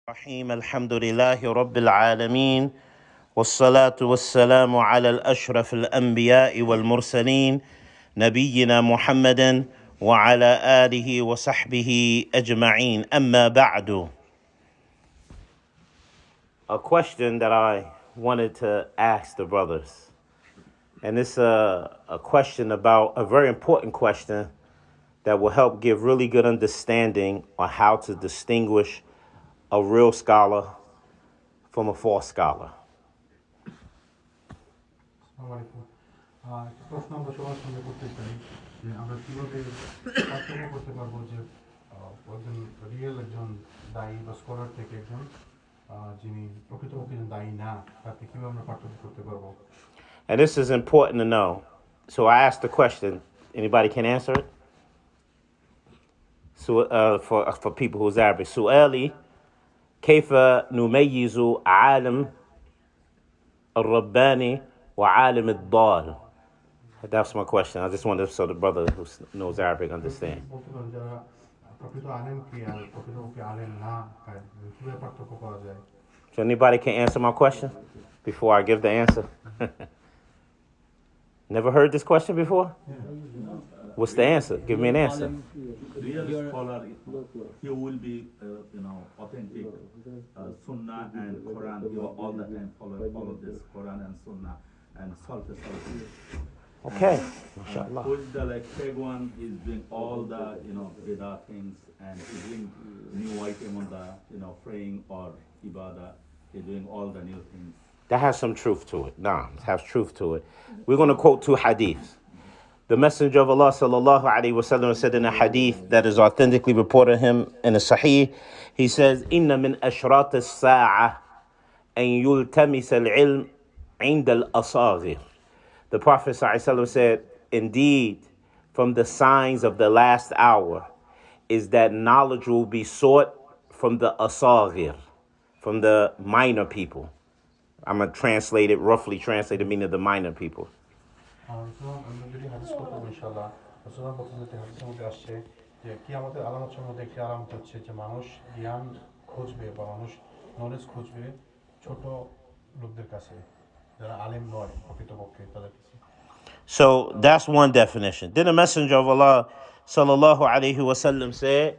الرحيم الحمد لله رب العالمين والصلاة والسلام على الأشرف الأنبياء والمرسلين نبينا محمد وعلى آله وصحبه أجمعين أما بعد. A question that I wanted to ask the brothers, and it's a question about a very important question that will help give really good understanding on how to distinguish a real scholar from a false scholar. আসসালামু আলাইকুম। একটা প্রশ্ন আমরা সবার সঙ্গে করতে চাই যে আমরা কীভাবে পার্থক্য করতে পারবো যে একজন রিয়েল একজন দায়ী বা স্কলার থেকে একজন যিনি প্রকৃতপক্ষে দায়ী না তাকে কীভাবে আমরা পার্থক্য করতে পারবো? And this is important to know. So I asked the question. Anybody can answer it? So for people who's Arabic. سؤالي كيف نميز عالم الرباني وعالم الضال? That's my question. I just wanted so the brother who knows Arabic understand. বলতে পারেন যারা প্রকৃত আলেম কি আর প্রকৃতপক্ষে আলেম না কীভাবে পার্থক্য করা যায়? So anybody can answer my question before I give the answer? Never heard this question before? What's the answer? Give me an answer. Real scholar, he will be, authentic Sunnah and Quran. He will all the time follow this Quran and Sunnah and solve. Okay, mashallah. Who is the fake one? He's doing all the bidah things and he's doing new item on the praying or ibadah. He's doing all the new things. That has some truth to it. Nah, it has truth to it. We're going to quote two hadiths. The Messenger of Allah sallallahu alaihi wasallam said in a hadith that is authentically reported him in a Sahih, he says, "Inna min ashrat as-sa'ah an yultamis al-ilm 'inda al-asaghir." The Prophet sallallahu alaihi wasallam said, "Indeed, from the signs of the last hour is that knowledge will be sought from the asaghir, from the minor people." I'm going to translate it, roughly translate the meaning of the minor people. আমরা যদি হাদিস করতে পারি ইনশাআল্লাহ, রাসূলুল্লাহ প্রথমে হাদিসের মধ্যে আসছে যে কিয়ামতের আলামতের মধ্যে একটি আলামত হচ্ছে যে মানুষ জ্ঞান খুঁজবে বা মানুষ নলেজ খুঁজবে ছোট লোকদের কাছে, যারা আলেম নয় প্রকৃতপক্ষে তাদের কাছে। So that's one definition. Then the Messenger of Allah sallallahu alaihi wasallam said,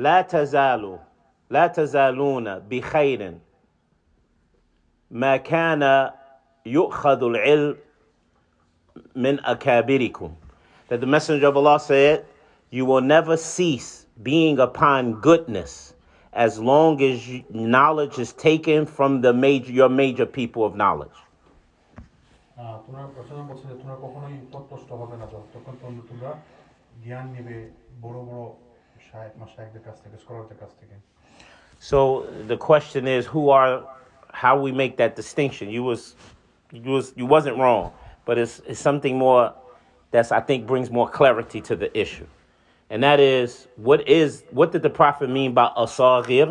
لا تزالون بخير ما كان يؤخذ العلم من أكابركم. That the Messenger of Allah said, you will never cease being upon goodness as long as knowledge is taken from your major people of knowledge. তোমরা প্রশ্ন বলছে যে তোমরা কখনোই পথভ্রষ্ট হবে না যতক্ষণ তোমরা জ্ঞান নেবে বড় বড় মাশায়েখদের কাছ থেকে, স্কলারদের কাছ থেকে। So the question is, how we make that distinction? You wasn't wrong, but it's something more that's I think brings more clarity to the issue, and that is what did the Prophet mean by asaghir,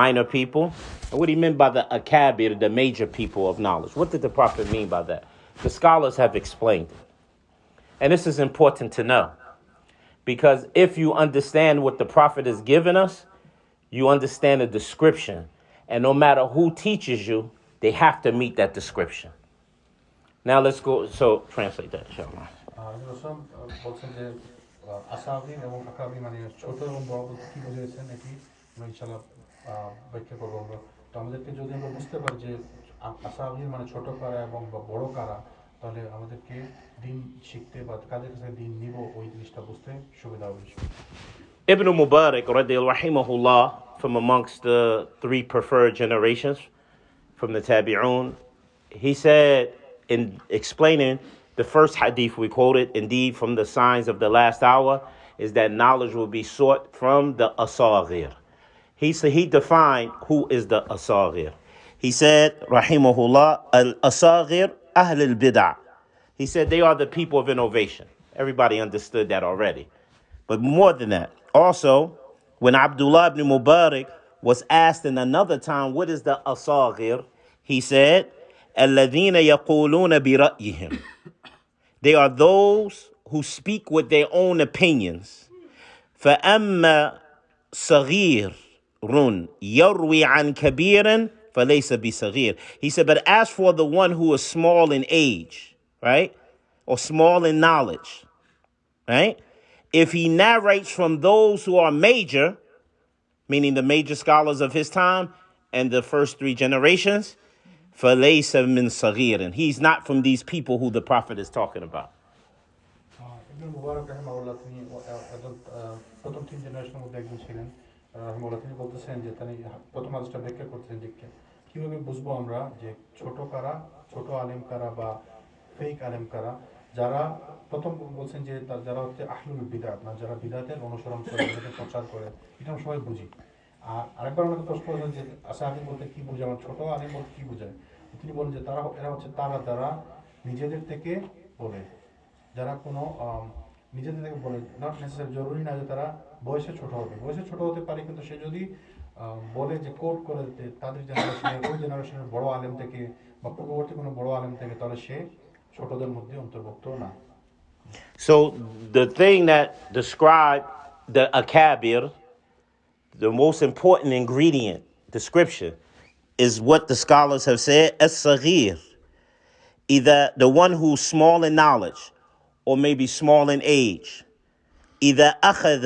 minor people, and what he meant by the akabir, the major people of knowledge? What did the Prophet mean by that? The scholars have explained it, and this is important to know, because if you understand what the Prophet has given us, you understand the description, and no matter who teaches you, they have to meet that description. Now let's go, so translate that, inshallah. রাসূল বলছেন যে আসাগীর এবং আকাবীর মানে ছোট এবং বড় বলতে কি বোঝাচ্ছেন এটি আমরা ইনশাআল্লাহ ব্যাখ্যা করব। আমরা তো আমাদেরকে যদি আমরা বুঝতে পারি যে আসাগীর মানে ছোট কারা এবং বড় কারা, তাহলে আমাদেরকে দিন শিখতে বা কাদের কাছে দিন নিব ওই জিনিসটা বুঝতে সুবিধা হবে। Ibn Mubarak rahimahullah, from amongst the three preferred generations from the Tabi'un, he said in explaining the first hadith we quoted, indeed from the signs of the last hour is that knowledge will be sought from the asaghir. He defined who is the asaghir. He said, rahimahullah, al-asaghir ahl al-bid'ah. He said they are the people of innovation. Everybody understood that already. But more than that, also, when Abdullah ibn Mubarak was asked in another time, what is the asaghir? He said, الَّذِينَ يَقُولُونَ بِرَأْيِهِمْ. They are those who speak with their own opinions. فَأَمَّا صَغِيرٌ يروي عن كبير فليس بصغير. He said, but as for the one who is small in age, right, or small in knowledge, right, if he narrates from those who are major, meaning the major scholars of his time and the first three generations, فليس من صغير. He's not from these people who the Prophet is talking about. ইবনুল মুবারক রাহিমাহুল্লাহ তিনি একজন প্রথম তিন জেনারেশনের মধ্যে একজন ছিলেন রাহিমাহুল্লাহ। তিনি বলতেছেন যে তিনি প্রথম হাদিসটা ব্যাখ্যা করতেছেন যে কীভাবে বুঝবো আমরা যে ছোট কারা, ছোট আলেম কারা বা ফেক আলেম কারা। যারা প্রথম বলছেন যে যারা হচ্ছে আহলুল বিদাত, না যারা বিদাতের অনুসরণ করে, বিদাতের প্রচার করে, এটা আমরা সবাই বুঝি। আর আরেকবার আমাকে প্রশ্ন করেছেন যে আসাহাবী বলতে কী বোঝায়, আমার ছোট আলেম বলতে কী বোঝায়। তিনি বলেন যে এরা হচ্ছে তারা যারা নিজেদের থেকে বলে, যারা কোনো নিজেদের থেকে বলে, নট নেসেসারি, জরুরি না যে তারা বয়সে ছোট হবে, বয়সে ছোট হতে পারে, কিন্তু সে যদি বলে যে কোট করে দিতে তাদের জেনারেশনের ওই জেনারেশনের বড় আলেম থেকে বা পূর্ববর্তী কোনো বড় আলেম থেকে, তাহলে সে ছোটদের মধ্যে অন্তর্ভুক্ত না। So the thing that described the akabir, the most important ingredient description, is what the scholars have said, as-saghir, either the one who's small in knowledge or maybe small in age. إذا أخذ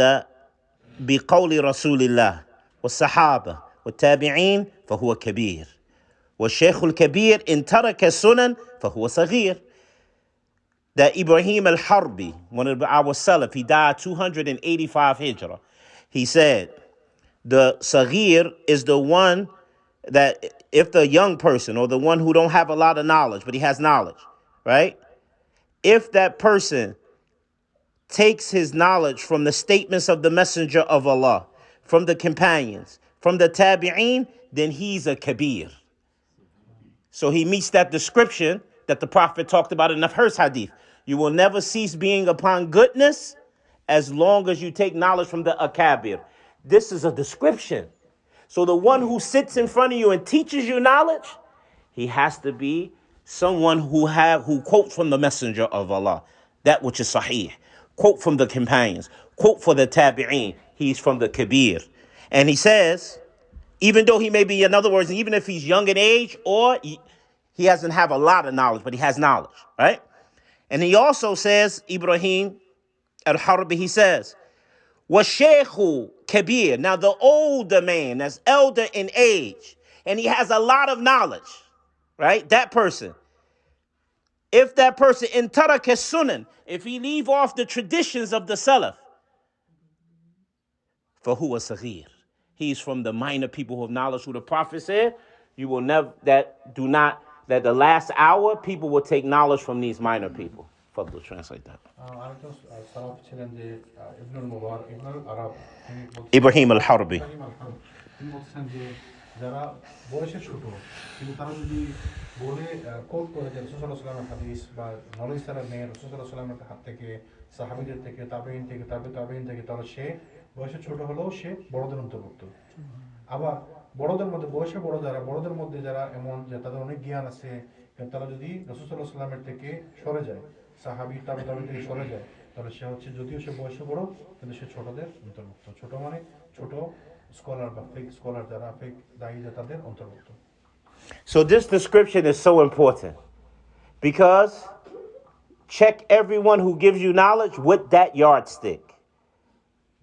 بقول رسول الله والصحابة والتابعين فهو كبير. والشيخ الكبير إن ترك السنن فهو صغير. That Ibrahim al-Harbi, one of our Salaf, he died 285 Hijrah. He said, the Saghir is the one that if the young person or the one who don't have a lot of knowledge, but he has knowledge, right? If that person takes his knowledge from the statements of the Messenger of Allah, from the companions, from the tabi'een, then he's a kabir. So he meets that description that the Prophet talked about in the first hadith. You will never cease being upon goodness as long as you take knowledge from the akabir. This is a description. So the one who sits in front of you and teaches you knowledge, he has to be someone who quotes from the Messenger of Allah, that which is sahih. Quote from the companions, quote for the tabi'een. He's from the kabir. And he says, even though he may be, in other words, even if he's young in age or he doesn't have a lot of knowledge, but he has knowledge, right? And he also says, Ibrahim al-Harbi, he says, وَالشَّيْخُ kabir. Now the older man, that's elder in age, and he has a lot of knowledge, right? That person. If that person in taraka sunan, if he leave off the traditions of the Salaf, فَهُوَ صَغِيرٌ. He's from the minor people who have knowledge, who the Prophet said, you will never, that the last hour, people will take knowledge from these minor people. Fadl, translate that. আরেকজন সালাফ ছিলেন যে ইবনুল মুবারক, ইবনুল আরব, Ibrahim al-Harbi. তিনি বলছেন যে যারা বয়সে ছোট কিন্তু তারা যদি বলে কোট করে যে রাসূল সাল্লাল্লাহু আলাইহি ওয়াসাল্লামের হাদিস বা নলেজ তারা নেয় রাসূল সাল্লাল্লাহু আলাইহি ওয়াসাল্লামের হাত থেকে, সাহাবীদের থেকে, তাবেঈন থেকে, তাবেঈন থেকে, তাহলে সে বয়সে ছোট হলেও সে বড়দের অন্তর্ভুক্ত। আবার বড়দের মধ্যে, বয়সে বড় যারা, বড়দের মধ্যে যারা এমন যে তাদের অনেক জ্ঞান আছে, তারা যদি রাসূল সাল্লাল্লাহু আলাইহি ওয়াসাল্লামের থেকে সরে যায়, সাহাবী তাবেঈন থেকে সরে যায়, তাহলে সে হচ্ছে, যদিও সে বয়সে বড়, কিন্তু সে ছোটদের অন্তর্ভুক্ত। ছোট মানে ছোট স্কলার বা ফেক স্কলার যারা, ফেক দায়ী তাদের অন্তর্ভুক্ত। So this description is so important because check everyone who gives you knowledge with that yardstick.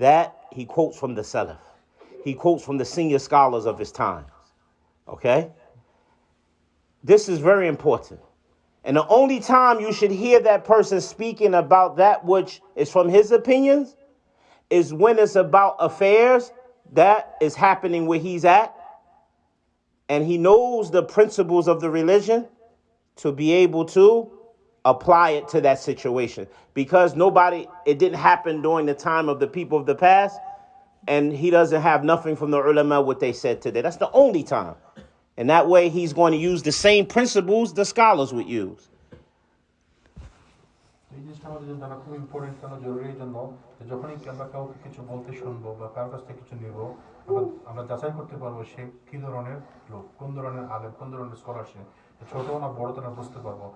That he quotes from the Salaf. He quotes from the senior scholars of his time. Okay? This is very important. And the only time you should hear that person speaking about that which is from his opinions is when it's about affairs that is happening where he's at, and he knows the principles of the religion to be able to apply it to that situation. Because it didn't happen during the time of the people of the past, and he doesn't have nothing from the ulama what they said today. That's the only time. And that way he's going to use the same principles the scholars would use. এই জিনিসটা আমাদের জন্য জানা খুব important, কেন জরুরি, এই জন্য যখনই আমরা কাউকে কিছু বলতে শুনবো বা কারোর কাছ থেকে কিছু নিব, আমরা যাচাই করতে পারবো সে কি ধরনের লোক, কোন ধরনের আলেম, কোন ধরনের স্কলার, সে ছোট না বড় তা বুঝতে পারবো।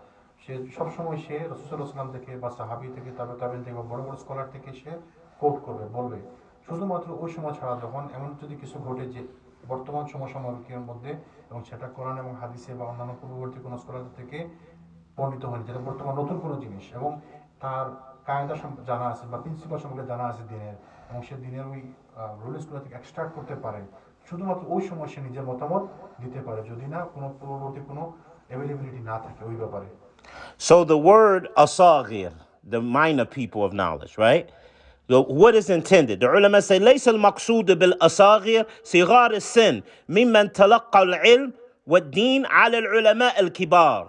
সে সবসময় সে রাসূল সাল্লাল্লাহু আলাইহি ওয়াসাল্লাম থেকে বা সাহাবী থেকে, তাবেঈন থেকে বা বড় বড় স্কলার থেকে সে কোট করবে, বলবে। শুধুমাত্র ওই সময় ছাড়া যখন এমন যদি কিছু ঘটে যে বর্তমান সমসাময়িকের মধ্যে এবং সেটা কোরআন এবং হাদিসে বা অন্যান্য পূর্ববর্তী কোনো স্কলার থেকে বর্ণিত হয়, যেটা বর্তমান নতুন কোনো জিনিস এবং তার কায়দা জানা আছে বা প্রিন্সিপাল সম্পর্কে জানা আছে দিনের, এবং সে দিনের ওই রুলসগুলো থেকে এক্সট্রাক্ট করতে পারে, শুধুমাত্র ওই সময় সে নিজের মতামত দিতে পারে, যদি না কোনো পূর্ববর্তী কোনো অ্যাভেলেবিলিটি না থাকে ওই ব্যাপারে। So the word asagir, the minor people of knowledge, right? What is intended? The ulama say, ليس المقصود بالأصاغر صغار السن ممن تلقى العلم والدين على العلماء الكبار.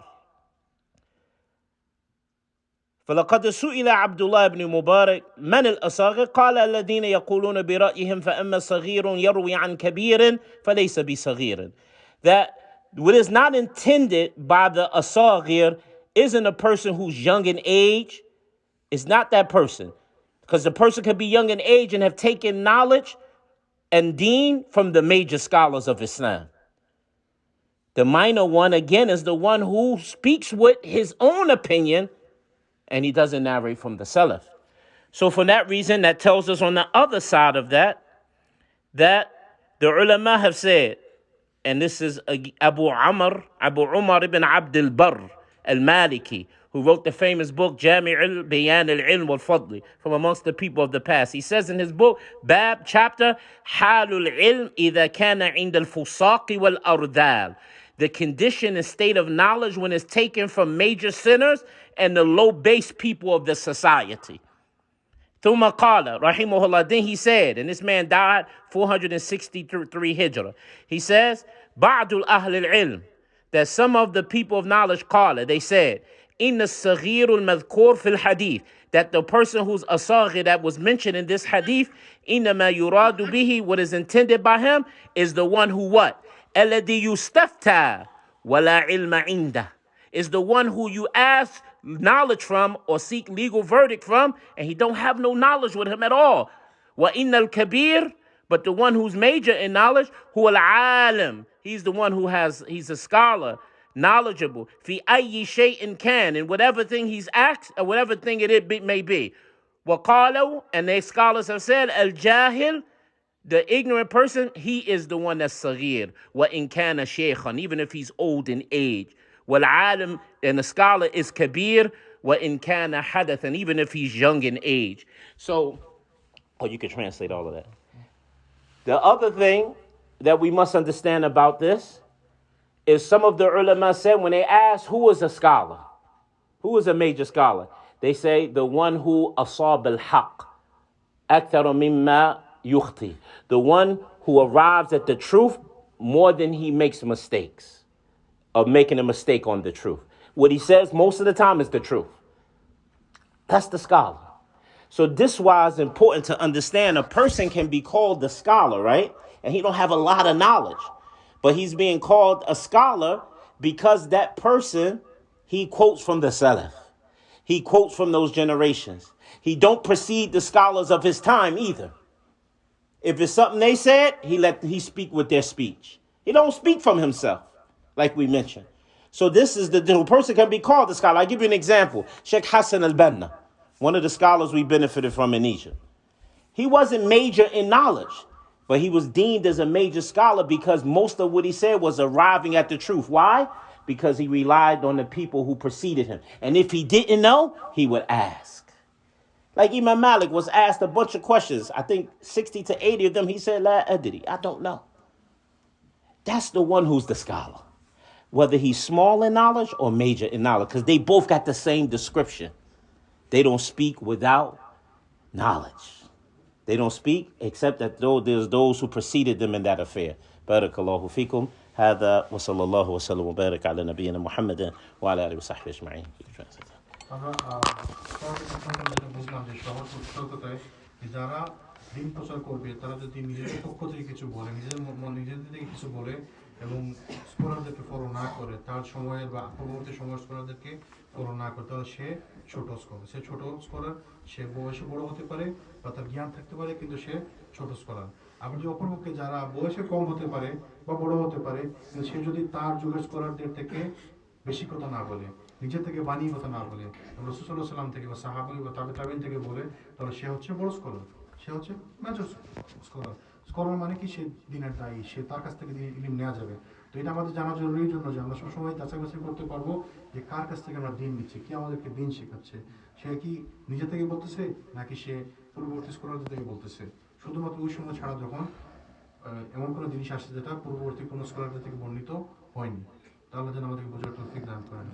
فلقد سئل عبد الله بن مبارك من الأصاغر؟ قال الذين يقولون برأيهم فأما صغير يروي عن كبير فليس بصغير. That what is not intended by the asagir isn't a person who's young in age. It's not that person. Because the person could be young in age and have taken knowledge and deen from the major scholars of Islam. The minor one, again, is the one who speaks with his own opinion and he doesn't narrate from the Salaf. So for that reason, that tells us on the other side of that the ulama have said, and this is Abu Umar ibn Abd al-Barr al-Maliki, who wrote the famous book Jami' al-Bayan al-Ilm wal-Fadli, from amongst the people of the past. He says in his book, Bab chapter, Halul ilm idha kana inda al-fusaqi wal-ardal. The condition and state of knowledge when it's taken from major sinners and the low-base people of the society. ثم قال رحمه الله, then he said, and this man died 463 Hijrah. He says, بعض أهل العلم, that some of the people of knowledge قال, they said, إن الصغير المذكور في الحديث, that the person who's a saghir that was mentioned in this hadith, إنما يراد به, what is intended by him, is the one who what? الذي يستفتى ولا علم عنده, is the one who you ask knowledge from or seek legal verdict from, and he don't have no knowledge with him at all. وَإِنَّ الْكَبِيرِ, but the one who's major in knowledge, هو العالم, he's the one who he's a scholar, knowledgeable, في أي شيء كان, in whatever thing he's asked, or whatever thing it may be. وَقَالَوا, and the scholars have said, الْجَاهِل, the ignorant person, he is the one that's saghir. وَإِنْ كَانَ شَيْخًا, even if he's old in age. وَالْعَالِمْ, and the scholar is kabir. وَإِنْ كَانَ حَدَثًا, even if he's young in age. So, you can translate all of that. The other thing that we must understand about this is some of the ulama said when they ask who is a scholar, who is a major scholar, they say the one who asab al-haq, akthar mimma yukhti, the one who arrives at the truth more than he makes mistakes of making a mistake on the truth. What he says most of the time is the truth. That's the scholar. So this why it's important to understand a person can be called the scholar, right? And he don't have a lot of knowledge, but he's being called a scholar because that person, he quotes from the Salaf. He quotes from those generations. He don't precede the scholars of his time either. If it's something they said, he speak with their speech. He don't speak from himself, like we mentioned. So this is the person can be called a scholar. I'll give you an example. Sheikh Hassan al-Banna, one of the scholars we benefited from in Egypt. He wasn't major in knowledge, but he was deemed as a major scholar because most of what he said was arriving at the truth. Why? Because he relied on the people who preceded him. And if he didn't know, he would ask. Like Imam Malik was asked a bunch of questions. I think 60 to 80 of them, he said, La adri, I don't know. That's the one who's the scholar. Whether he's small in knowledge or major in knowledge, because they both got the same description. They don't speak without knowledge. They don't speak except that there's those who preceded them in that affair. Barakallahu fikum. هذا وصلى الله وسلم وبارك على نبينا محمد وعلى آله وصحبه أجمعين. আমরা যেটা বুঝলাম যে সহজ সত্যতায় যারা দিন প্রচার করবে তারা যদি নিজেদের পক্ষ থেকে কিছু বলে, নিজেদের থেকে কিছু বলে এবং স্কলারদেরকে ফলো না করে, তার সময়ের বা পরবর্তী সময়ের স্কলারদেরকে ফলো না করে, তাহলে সে ছোট স্কলার। সে ছোট স্কলার, সে বয়সে বড় হতে পারে বা তার জ্ঞান থাকতে পারে, কিন্তু সে ছোট স্কলার। আবার যে অপরপক্ষে যারা বয়সে কম হতে পারে বা বড় হতে পারে, কিন্তু সে যদি তার যুগের স্কলারদের থেকে বেশি কথা না বলে, নিজে থেকে বানিয়ে কথা না বলে, রাসূল সাল্লাল্লাহু আলাইহি ওয়াসাল্লাম থেকে বা সাহাবা বা তাবেঈন থেকে বলে, তাহলে সে হচ্ছে বড় স্কলার। সে হচ্ছে মেজর স্কলার। স্কলার মানে কি, সে দিনের দায়ী, সে তার কাছ থেকে ইলম নেওয়া যাবে। তো এটা আমাদের জানা জরুরি এই জন্য যে আমরা সবসময় যাচাই বাছাই করতে পারবো যে কার কাছ থেকে আমরা দিন নিচ্ছি, কি আমাদেরকে দিন শেখাচ্ছে। সে কি নিজে থেকে বলতেছে নাকি সে পূর্ববর্তী স্কলারদের থেকে বলতেছে। শুধুমাত্র ওই সময় ছাড়া যখন এমন কোনো জিনিস আসছে যেটা পূর্ববর্তী কোনো স্কলারদের থেকে বর্ণিত হয়নি, তাহলে যেন আমাদেরকে বোঝার তৌফিক দান করেন।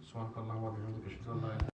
সুবহানাল্লাহ ওয়া বিহামদিহি আশহাদু আল্লা ইলাহা